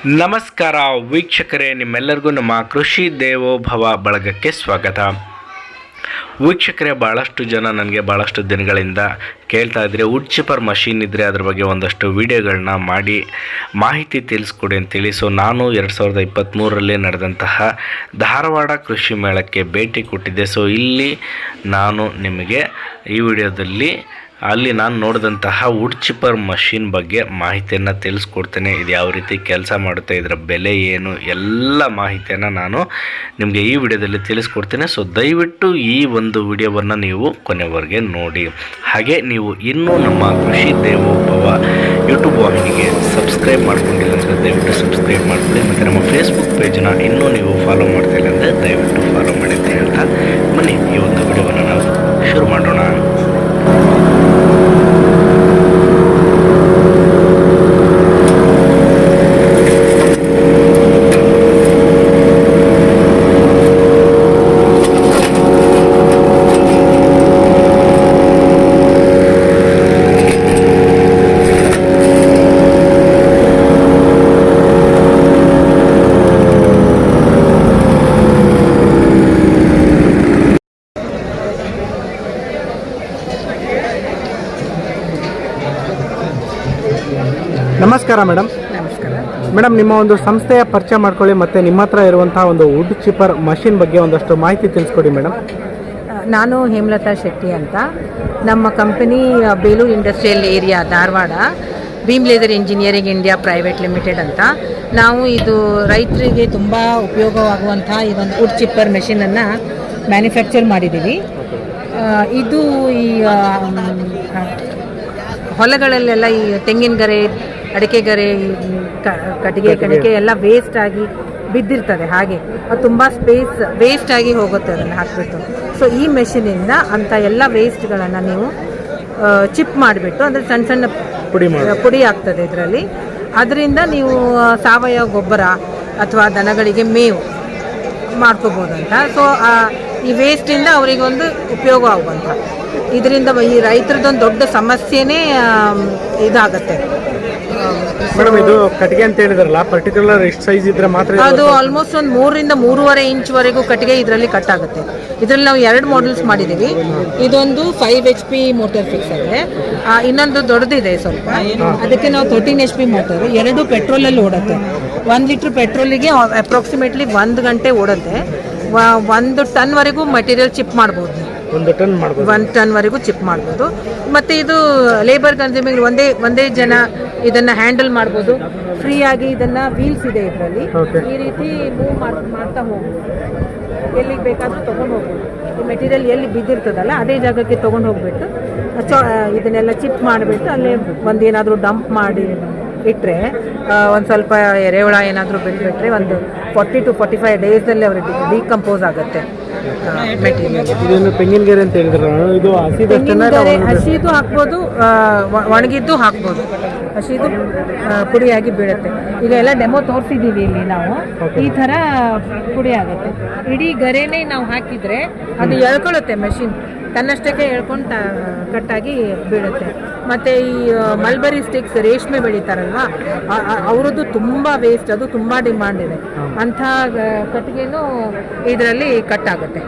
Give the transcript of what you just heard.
ನಮಸ್ಕಾರ ವೀಕ್ಷಕರೇ, ನಿಮ್ಮೆಲ್ಲರಿಗೂ ನಮ್ಮ ಕೃಷಿ ದೇವೋಭವ ಬಳಗಕ್ಕೆ ಸ್ವಾಗತ. ವೀಕ್ಷಕರೇ, ಭಾಳಷ್ಟು ಜನ ನನಗೆ ಭಾಳಷ್ಟು ದಿನಗಳಿಂದ ಕೇಳ್ತಾ ಇದ್ದರೆ ವುಡ್ ಚಿಪ್ಪರ್ ಮಷೀನ್ ಇದ್ದರೆ ಅದ್ರ ಬಗ್ಗೆ ಒಂದಷ್ಟು ವೀಡಿಯೋಗಳನ್ನ ಮಾಡಿ ಮಾಹಿತಿ ತಿಳಿಸ್ಕೊಡಿ ಅಂತೇಳಿ. ಸೊ ನಾನು 2023ರಲ್ಲಿ ನಡೆದಂತಹ ಧಾರವಾಡ ಕೃಷಿ ಮೇಳಕ್ಕೆ ಭೇಟಿ ಕೊಟ್ಟಿದ್ದೆ. ಸೊ ಇಲ್ಲಿ ನಾನು ನಿಮಗೆ ಈ ವಿಡಿಯೋದಲ್ಲಿ ಅಲ್ಲಿ ನಾನು ನೋಡಿದಂತಹ ವುಡ್ ಚಿಪ್ಪರ್ ಮಷೀನ್ ಬಗ್ಗೆ ಮಾಹಿತಿಯನ್ನು ತಿಳಿಸ್ಕೊಡ್ತೇನೆ. ಇದು ಯಾವ ರೀತಿ ಕೆಲಸ ಮಾಡುತ್ತೆ, ಇದರ ಬೆಲೆ ಏನು, ಎಲ್ಲ ಮಾಹಿತಿಯನ್ನು ನಾನು ನಿಮಗೆ ಈ ವಿಡಿಯೋದಲ್ಲಿ ತಿಳಿಸ್ಕೊಡ್ತೇನೆ. ಸೊ ದಯವಿಟ್ಟು ಈ ಒಂದು ವಿಡಿಯೋವನ್ನು ನೀವು ಕೊನೆವರೆಗೆ ನೋಡಿ. ಹಾಗೆ ನೀವು ಇನ್ನೂ ನಮ್ಮ ಕೃಷಿ ದೇವೋಭವ ಯೂಟ್ಯೂಬ್ ವಾಹಿನಿಗೆ ಸಬ್ಸ್ಕ್ರೈಬ್ ಮಾಡ್ಕೊಂಡಿಲ್ಲ ಅಂದರೆ ದಯವಿಟ್ಟು ಸಬ್ಸ್ಕ್ರೈಬ್ ಮಾಡ್ಕೊಳ್ಳಿ. ಮತ್ತು ನಮ್ಮ ಫೇಸ್ಬುಕ್ ಪೇಜನ್ನ ಇನ್ನೂ ನೀವು ಫಾಲೋ ಮಾಡ್ತಿಲ್ಲ ಅಂದರೆ ದಯವಿಟ್ಟು ಫಾಲೋ ಮಾಡಿ ಅಂತ ಹೇಳ್ತಾ ಬನ್ನಿ ಈ ಒಂದು ವಿಡಿಯೋವನ್ನು ನಾವು ಶುರು ಮಾಡೋಣ. ನಮಸ್ಕಾರ ಮೇಡಮ್. ನಮಸ್ಕಾರ ಮೇಡಮ್, ನಿಮ್ಮ ಒಂದು ಸಂಸ್ಥೆಯ ಪರಿಚಯ ಮಾಡ್ಕೊಳ್ಳಿ ಮತ್ತು ನಿಮ್ಮ ಹತ್ರ ಇರುವಂತಹ ಒಂದು ವುಡ್ ಚಿಪ್ಪರ್ ಮಷಿನ್ ಬಗ್ಗೆ ಒಂದಷ್ಟು ಮಾಹಿತಿ ತಿಳಿಸ್ಕೊಡಿ ಮೇಡಮ್. ನಾನು ಹೇಮಲತಾ ಶೆಟ್ಟಿ ಅಂತ. ನಮ್ಮ company Belur industrial area Dharwad, Bheem laser engineering India private limited ಅಂತ. ನಾವು ಇದು ರೈತರಿಗೆ ತುಂಬ ಉಪಯೋಗವಾಗುವಂಥ ಈ ಒಂದು ವುಡ್ ಚಿಪ್ಪರ್ ಮೆಷಿನನ್ನು ಮ್ಯಾನುಫ್ಯಾಕ್ಚರ್ ಮಾಡಿದ್ದೀವಿ. ಇದು ಈ ಹೊಲಗಳಲ್ಲೆಲ್ಲ ಈ ತೆಂಗಿನ ಗರೆ, ಅಡಿಕೆ ಗರೆ, ಕಟ್ಟಿಗೆ ಎಲ್ಲ ವೇಸ್ಟ್ ಆಗಿ ಬಿದ್ದಿರ್ತದೆ. ಹಾಗೆ ಅದು ತುಂಬ ಸ್ಪೇಸ್ ವೇಸ್ಟ್ ಆಗಿ ಹೋಗುತ್ತೆ ಅದನ್ನು ಹಾಕಿಬಿಟ್ಟು. ಸೊ ಈ ಮೆಷಿನಿಂದ ಅಂಥ ಎಲ್ಲ ವೇಸ್ಟ್ಗಳನ್ನು ನೀವು ಚಿಪ್ ಮಾಡಿಬಿಟ್ಟು, ಅಂದರೆ ಸಣ್ಣ ಸಣ್ಣ ಪುಡಿ ಆಗ್ತದೆ ಇದರಲ್ಲಿ. ಅದರಿಂದ ನೀವು ಸಾವಯವ ಗೊಬ್ಬರ ಅಥವಾ ದನಗಳಿಗೆ ಮೇವು ಮಾಡ್ಕೋಬೋದು ಅಂತ. ಸೊ ಈ ವೇಸ್ಟಿಂದ ಅವರಿಗೊಂದು ಉಪಯೋಗ ಆಗುವಂಥ, ಇದರಿಂದ ಈ ರೈತರದೊಂದು ದೊಡ್ಡ ಸಮಸ್ಯೆನೇ ಇದಾಗತ್ತೆ. ಮೇಡಮ್, ಇದು ಕಟ್ಟಿಗೆ ಅಂತ ಹೇಳಿದ್ರಲ್ಲ, ಪರ್ಟಿಕ್ಯುಲರ್ ಎಷ್ಟು ಸೈಜ್ ಇದ್ರೆ ಮಾತ್ರ ಅದು ಆಲ್ಮೋಸ್ಟ್ ಒಂದು 3 ರಿಂದ 3.5 ಇಂಚ್ವರೆಗೂ ಕಟ್ಟಿಗೆ ಇದರಲ್ಲಿ ಕಟ್ ಆಗುತ್ತೆ. ಇದರಲ್ಲಿ ನಾವು 2 ಮಾಡೆಲ್ಸ್ ಮಾಡಿದ್ದೀವಿ. ಇದೊಂದು 5 HP ಮೋಟರ್ ಫಿಕ್ಸ್ ಇದೆ, ಇನ್ನೊಂದು ದೊಡ್ಡದಿದೆ ಸ್ವಲ್ಪ, ಅದಕ್ಕೆ ನಾವು 13 HP ಮೋಟರ್. 2 ಪೆಟ್ರೋಲಲ್ಲಿ ಓಡುತ್ತೆ. 1 ಲೀಟ್ರ್ ಪೆಟ್ರೋಲಿಗೆ ಅಪ್ರಾಕ್ಸಿಮೇಟ್ಲಿ 1 ಗಂಟೆ ಓಡುತ್ತೆ. 1 ಟನ್ವರೆಗೂ ಮೆಟೀರಿಯಲ್ ಚಿಪ್ ಮಾಡ್ಬೋದು. 1 ಟನ್ವರೆಗೂ ಚಿಪ್ ಮಾಡ್ಬೋದು. ಮತ್ತು ಇದು ಲೇಬರ್ ಕನ್ಸ್ಯೂಮಿಂಗ್, ಒಂದೇ ಜನ ಇದನ್ನು ಹ್ಯಾಂಡಲ್ ಮಾಡ್ಬೋದು. ಫ್ರೀಯಾಗಿ ಇದನ್ನು ವೀಲ್ಸ್ ಇದೆ ಇದರಲ್ಲಿ, ಈ ರೀತಿ ಮೂವ್ ಮಾಡ್ತಾ ಹೋಗ್ಬೋದು. ಎಲ್ಲಿಗೆ ಬೇಕಾದರೂ ತೊಗೊಂಡು ಹೋಗ್ಬೋದು. ಈ ಮೆಟೀರಿಯಲ್ ಎಲ್ಲಿ ಬಿದ್ದಿರ್ತದಲ್ಲ ಅದೇ ಜಾಗಕ್ಕೆ ತೊಗೊಂಡು ಹೋಗ್ಬಿಟ್ಟು ಇದನ್ನೆಲ್ಲ ಚಿಪ್ ಮಾಡಿಬಿಟ್ಟು ಅಲ್ಲೇ ಒಂದೇನಾದರೂ ಡಂಪ್ ಮಾಡಿ ಇಟ್ಟರೆ, ಒಂದು ಸ್ವಲ್ಪ ಎರೆಹುಳ ಏನಾದರೂ ಬಿಟ್ಬಿಟ್ರೆ ಒಂದು 40 to 45 ಡೇಸಲ್ಲಿ ಅವ್ರಿಗೆ ಡಿಕಂಪೋಸ್ ಆಗುತ್ತೆ ಮೆಟೀರಿಯಲ್. ಇದನ್ನು ತೆಂಗಿನ ಗೆರೆ ಅಂತ ಹೇಳಿದ್ರೆ, ಇದು ಹಸಿದು ಹಾಕ್ಬೋದು, ಒಣಗಿದ್ದು ಹಾಕ್ಬೋದು. ಹಸಿದು ಪುಡಿಯಾಗಿ ಬೀಳುತ್ತೆ. ಈಗ ಎಲ್ಲ ಡೆಮೋ ತೋರಿಸಿದ್ದೀವಿ ಇಲ್ಲಿ ನಾವು. ಈ ಥರ ಪುಡಿ ಆಗುತ್ತೆ. ಇಡೀ ಗರೆನೇ ನಾವು ಹಾಕಿದರೆ ಅದು ಎಳ್ಕೊಳ್ಳುತ್ತೆ, ಮೆಷಿನ್ ತನ್ನಷ್ಟಕ್ಕೆ ಎಳ್ಕೊಂಡು ಕಟ್ಟಾಗಿ ಬೀಳುತ್ತೆ. ಮತ್ತು ಈ ಮಲ್ಬರಿ ಸ್ಟಿಕ್ಸ್, ರೇಷ್ಮೆ ಬೆಳೀತಾರಲ್ವ, ಅವರದ್ದು ತುಂಬ ವೇಸ್ಟ್, ಅದು ತುಂಬ ಡಿಮಾಂಡ್ ಇದೆ. ಅಂಥ ಕಟ್ಟಿಗೆನೂ ಇದರಲ್ಲಿ ಕಟ್ ಆಗುತ್ತೆ.